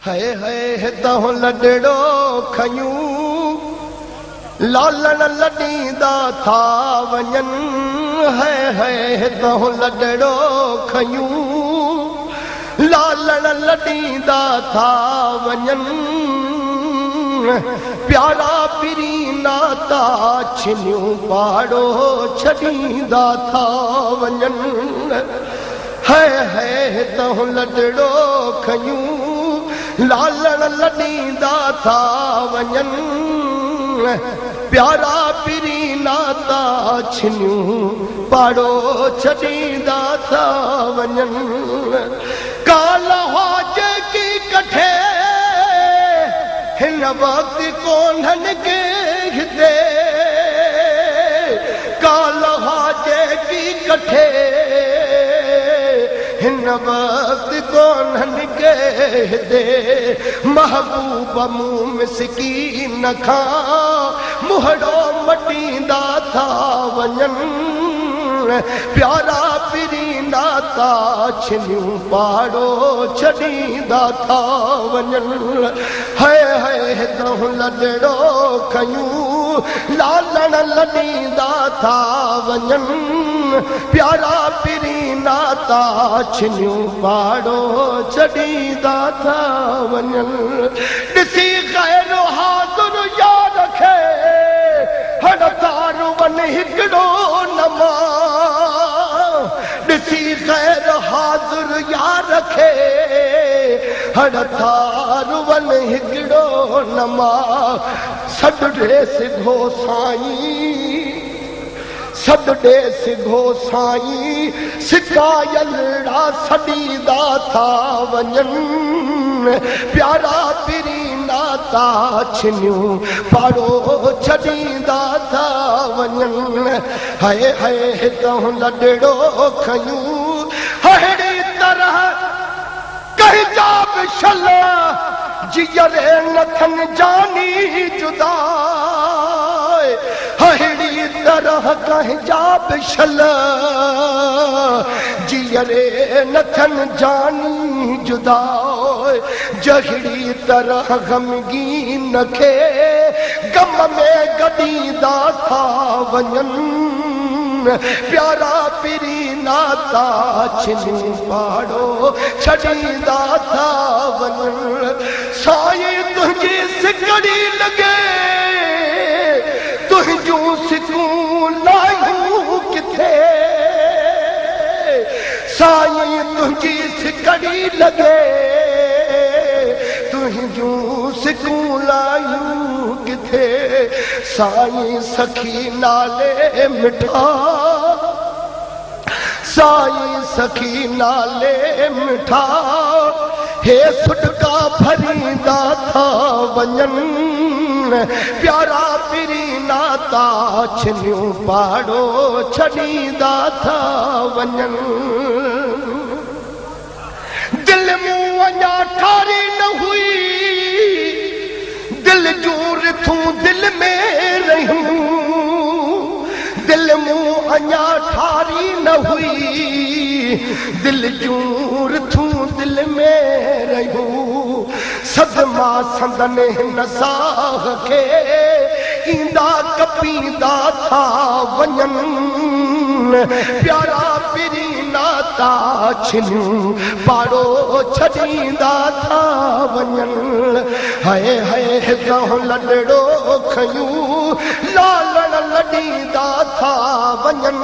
है तहु लडड़ो खयूं लालण लॾींदा था वञन है तहु लडड़ो खयूं लालण लॾींदा था वञन प्यारा पिरी नाता छिनियूं पाड़ो छॾींदा था वञन है तहु लडड़ो खयूं लालण लॾींदा था वञन प्यारा पिरी नाता छिनियूं पाड़ो छॾींदा था वञन काल हाज की कठे हिन वक्त कोन्हनि के हिते काल हाज की कठे हिन वक्त कोन्हनि के हिते महबूब मूं मिसकीन खां मुहड़ो मटींदा था वञन प्यारा पिरी नाता छिनियूं पाड़ो छॾींदा था वञन है तहु लडड़ो खयूं लालण लॾींदा था वञन प्यारा पिरी नाता छिनियूं पाड़ो छॾींदा था वञन ॾिसी ग़ैर हाज़ुर याद रखे हर तार वन हिकिड़ो नमा ॾिसी ग़ैर हाज़ुर याद रखे हर तार वन हिकिड़ो नमा सॾु ॾे सिघो साईं सॾु ॾे सिघो साईं सिकायलड़ा सॾींदा था वञन प्यारा पिरी नाता छिनियूं पाड़ो छॾींदा था वञन है तहु लडड़ो खयूं अहिड़ी तरह कहिजा बि छल जियरे नथनि जानी जुदा अहिड़ी तरह कहिजा बि छल जियरे नथनि जानी जुदा जहिड़ी तरह ग़मगीन खे ग़म में गॾींदा था वञन प्यारा पिरी नाता छिनियूं पाड़ो छॾींदा था वञन साईं तुंहिंजी सिकड़ी लॻे तुंहिंजूं सिकूं लायूं किथे साईं तुंहिंजी सिकड़ी लॻे तुंहिंजूं सिकूं लायूं किथे साईं सखी नाले मिठा साईं सखी नाले मिठा हे सुटका भरींदा था वञन प्यारा पिरी नाता छिनियूं पाड़ो छॾींदा था वञन दिल मूं अञा ठारी न हुई दिल जूं रिथूं दिल में रहियूं दिल मूं अञा ठारी न हुई दिल जूं रिथूं दिल में रहियूं सदमा संदन हिन साह खे ईंदा कपींदा था वञन प्यारा पिरी नाता छिनियूं पाड़ो छॾींदा था वञन है तहु लडड़ो खयूं लालण लॾींदा था वञन